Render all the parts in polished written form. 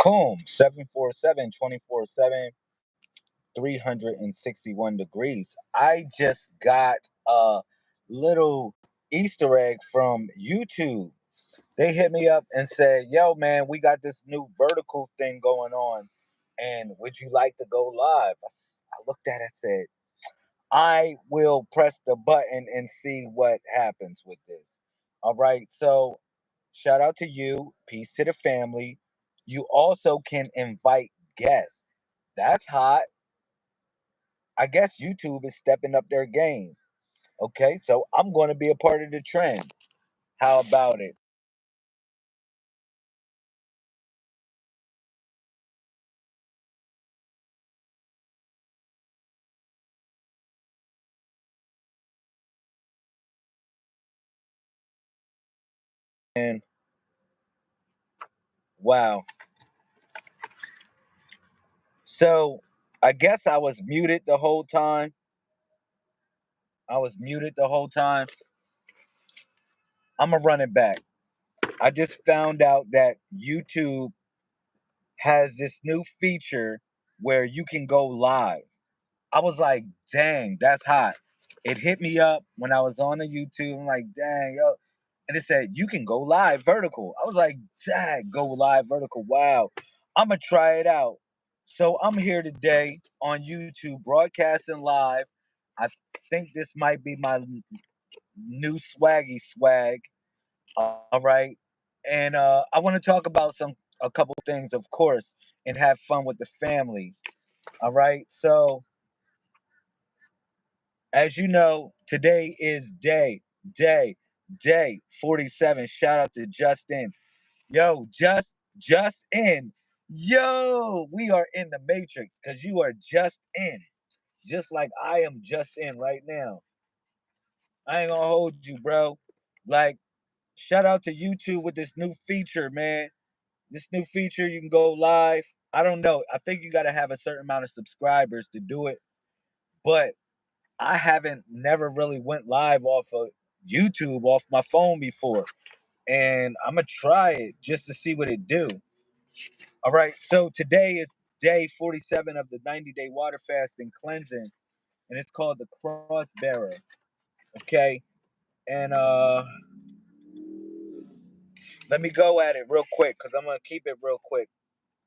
Coom, 747, 24/7, 361 degrees. I just got a little Easter egg from YouTube. They hit me up and said, "Yo, man, we got this new vertical thing going on. And would you like to go live?" I looked at it and said, I will press the button and see what happens with this. All right. So, shout out to you. Peace to the family. You also can invite guests. That's hot. I guess YouTube is stepping up their game. Okay. So, I'm going to be a part of the trend. How about it? And wow. So, I guess I was muted the whole time. I was muted the whole time. I'm going to run it back. I just found out that YouTube has this new feature where you can go live. I was like, dang, that's hot. It hit me up when I was on the YouTube. I'm like, dang, yo. And it said, you can go live vertical. I was like, dang, go live vertical. Wow. I'm going to try it out. So I'm here today on YouTube broadcasting live. I think this might be my new swaggy swag. All right. And I want to talk about a couple things, of course, and have fun with the family. All right. So, as you know, today is day 47. Shout out to Justin. Yo, just in. Yo, we are in the matrix because you are just in. Just like I am just in right now. I ain't gonna hold you, bro. Like, shout out to YouTube with this new feature, man. This new feature, you can go live. I don't know. I think you got to have a certain amount of subscribers to do it. But I haven't never really went live off of YouTube off my phone before. And I'm going to try it just to see what it do. All right. So today is day 47 of the 90-day water fast and cleansing. And it's called the cross bearer. Okay. And let me go at it real quick because I'm going to keep it real quick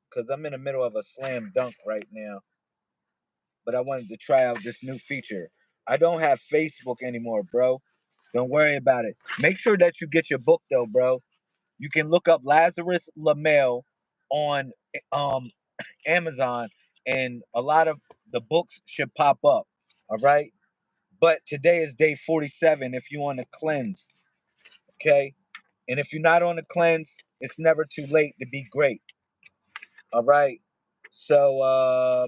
because I'm in the middle of a slam dunk right now. But I wanted to try out this new feature. I don't have Facebook anymore, bro. Don't worry about it. Make sure that you get your book though, bro. You can look up Lazarus Lamel on um Amazon, and a lot of the books should pop up. All right. But today is day 47 if you want to cleanse. Okay. And if you're not on the cleanse, it's never too late to be great. All right. So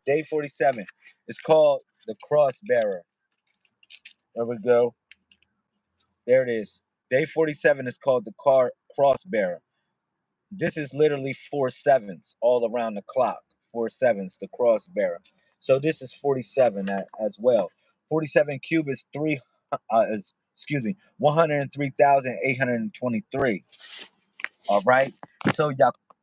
day 47. It's called the cross bearer. There we go. There it is. Day 47 is called the cross bearer. This is literally four sevens all around the clock. Four sevens, the cross bearer. So this is 47 as well. 47 cube is excuse me, 103,823. All right. So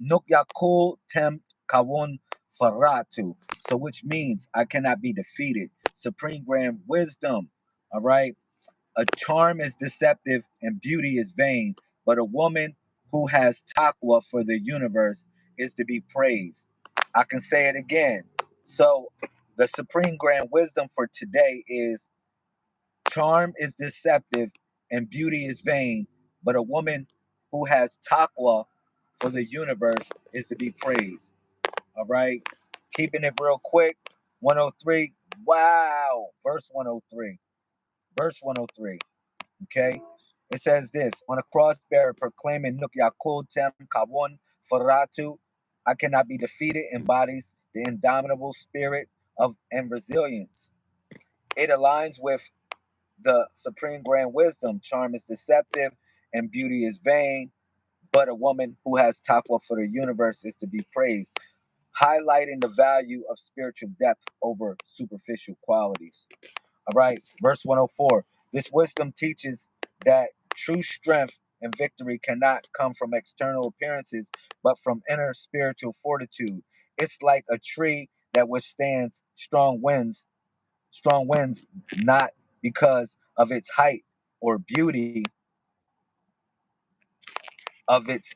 Nuk Yakul Tem Kawun Faratu. So which means I cannot be defeated. Supreme grand wisdom. All right. A charm is deceptive and beauty is vain, but a woman who has taqwa for the universe is to be praised. I can say it again. So the supreme grand wisdom for today is charm is deceptive and beauty is vain, but a woman who has taqwa for the universe is to be praised. All right. Keeping it real quick. 103. Wow. Verse 103. Verse 103. Okay. It says this on a cross bearer proclaiming Nuk Yakul Tem Kawon Faratu. I cannot be defeated embodies the indomitable spirit of and resilience. It aligns with the supreme grand wisdom. Charm is deceptive and beauty is vain, but a woman who has taqwa for the universe is to be praised, highlighting the value of spiritual depth over superficial qualities. All right, verse 104. This wisdom teaches that true strength and victory cannot come from external appearances, but from inner spiritual fortitude. It's like a tree that withstands strong winds, not because of its height or beauty of its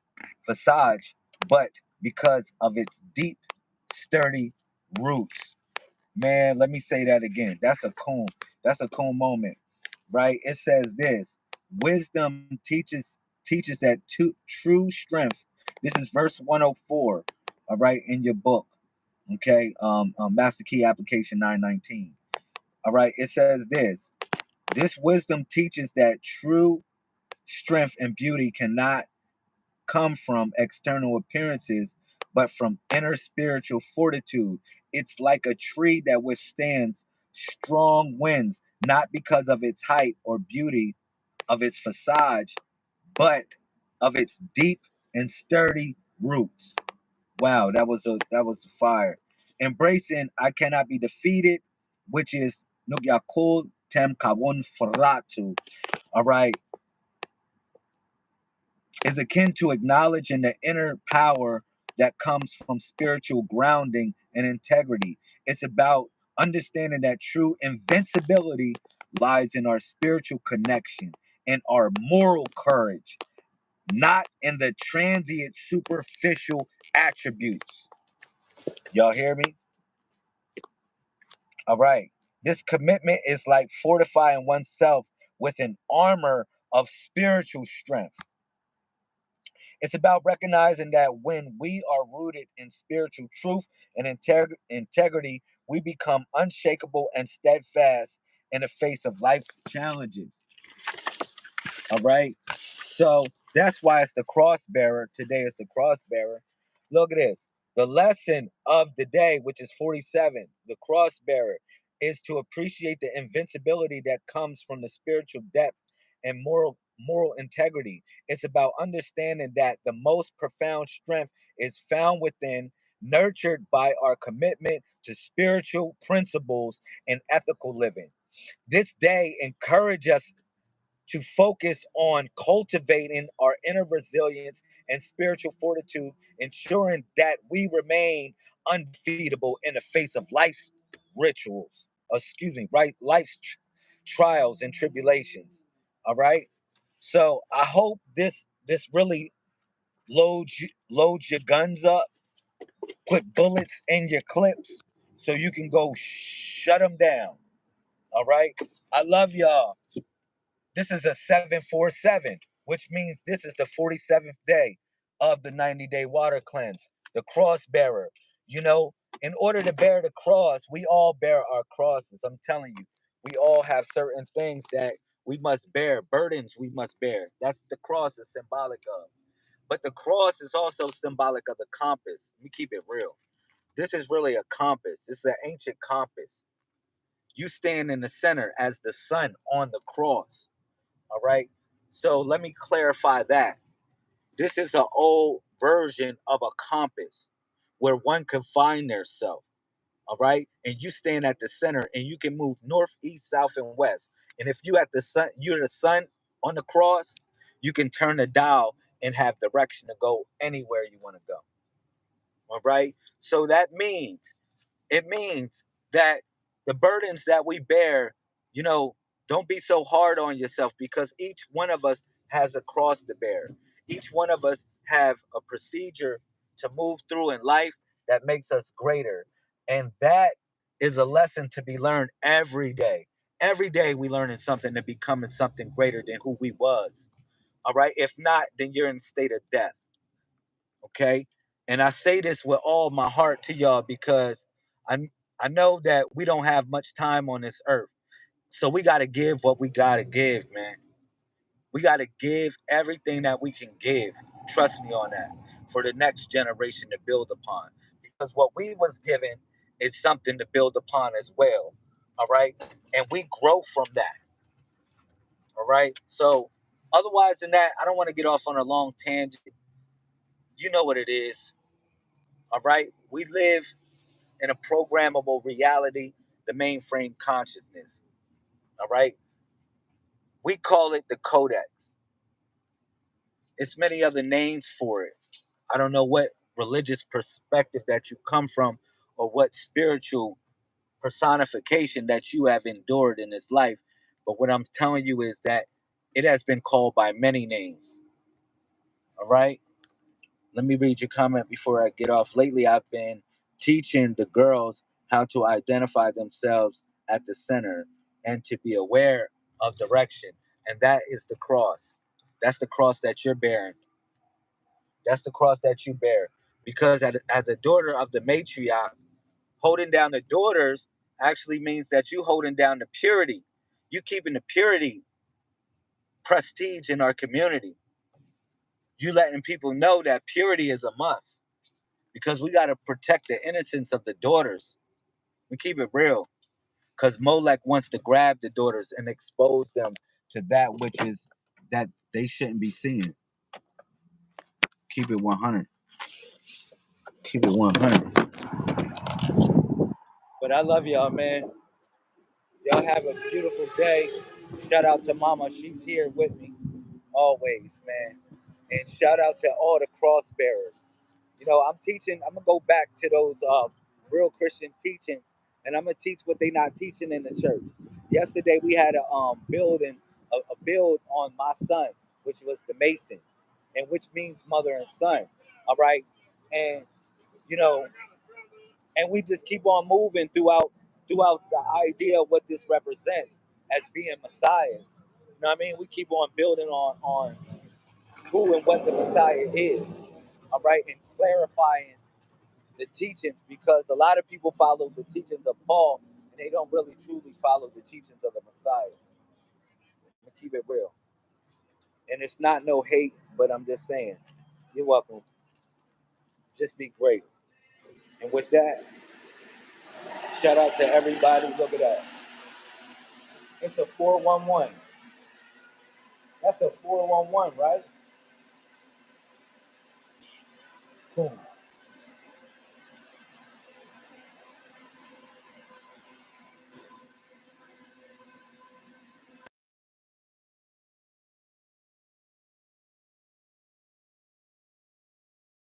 visage, but because of its deep, sturdy roots. Man, let me say that again. That's a cool moment, right? It says this: wisdom teaches that true strength. This is verse 104, all right, in your book, okay, Master Key Application 919. All right, it says this: this wisdom teaches that true strength and beauty cannot come from external appearances, but from inner spiritual fortitude. It's like a tree that withstands strong winds, not because of its height or beauty of its visage, but of its deep and sturdy roots. Wow, that was a fire. Embracing I cannot be defeated, which is Nugyakul Tem Kawun Faratu. All right, is akin to acknowledging the inner power that comes from spiritual grounding and integrity. It's about understanding that true invincibility lies in our spiritual connection and our moral courage, not in the transient superficial attributes. Y'all hear me? All right. This commitment is like fortifying oneself with an armor of spiritual strength. It's about recognizing that when we are rooted in spiritual truth and integrity, we become unshakable and steadfast in the face of life's challenges. All right. So that's why it's the cross bearer. Today is the cross bearer. Look at this. The lesson of the day, which is 47, the cross bearer, is to appreciate the invincibility that comes from the spiritual depth and moral integrity. It's about understanding that the most profound strength is found within, nurtured by our commitment to spiritual principles and ethical living. This day encourage us to focus on cultivating our inner resilience and spiritual fortitude, ensuring that we remain undefeatable in the face of life's rituals, excuse me, right? Life's trials and tribulations. All right. So I hope this really loads your guns up, put bullets in your clips, so you can go shut them down. All right. I love y'all. This is a 747, which means this is the 47th day of the 90-day water cleanse, the cross bearer. You know, in order to bear the cross, we all bear our crosses. I'm telling you, we all have certain things that we must bear, burdens we must bear. That's the cross is symbolic of. But the cross is also symbolic of the compass. Let me keep it real. This is really a compass. This is an ancient compass. You stand in the center as the sun on the cross. All right. So let me clarify that. This is an old version of a compass where one can find their self. All right. And you stand at the center and you can move north, east, south, and west. And if you at the sun, you're the sun on the cross, you can turn the dial and have direction to go anywhere you want to go. All right. So that means it means that the burdens that we bear, you know, don't be so hard on yourself because each one of us has a cross to bear. Each one of us have a procedure to move through in life that makes us greater. And that is a lesson to be learned every day. Every day we learning something to becoming something greater than who we was. All right. If not, then you're in a state of death. Okay. And I say this with all my heart to y'all because I I know that we don't have much time on this earth. So we got to give what we got to give, man. We got to give everything that we can give. Trust me on that. For the next generation to build upon. Because what we was given is something to build upon as well. All right? And we grow from that. All right? So otherwise than that, I don't want to get off on a long tangent. You know what it is. All right? We live in a programmable reality, the mainframe consciousness. All right? We call it the codex. It's many other names for it. I don't know what religious perspective that you come from or what spiritual personification that you have endured in this life. But what I'm telling you is that it has been called by many names. All right. Let me read your comment before I get off. Lately, I've been teaching the girls how to identify themselves at the center and to be aware of direction. And that is the cross. That's the cross that you're bearing. That's the cross that you bear. Because as a daughter of the matriarch, holding down the daughters actually means that you holding down the purity. You keeping the purity prestige in our community. You letting people know that purity is a must because we got to protect the innocence of the daughters. We keep it real because Molech wants to grab the daughters and expose them to that which is that they shouldn't be seeing. Keep it 100. Keep it 100. But I love y'all, man. Y'all have a beautiful day. Shout out to Mama. She's here with me always, man. And shout out to all the cross bearers. You know, I'm teaching, I'm gonna go back to those real Christian teachings and I'm gonna teach what they not teaching in the church. Yesterday we had a building a build on my son, which was the Mason, and which means mother and son. All right. And you know, and we just keep on moving throughout the idea of what this represents as being messiahs. You know what I mean? We keep on building on who and what the Messiah is. All right, and clarifying the teachings because a lot of people follow the teachings of Paul and they don't really truly follow the teachings of the Messiah. I'm gonna keep it real. And it's not no hate, but I'm just saying, you're welcome. Just be great. And with that, shout out to everybody. Look at that. It's a 411. That's a 411, right? Boom.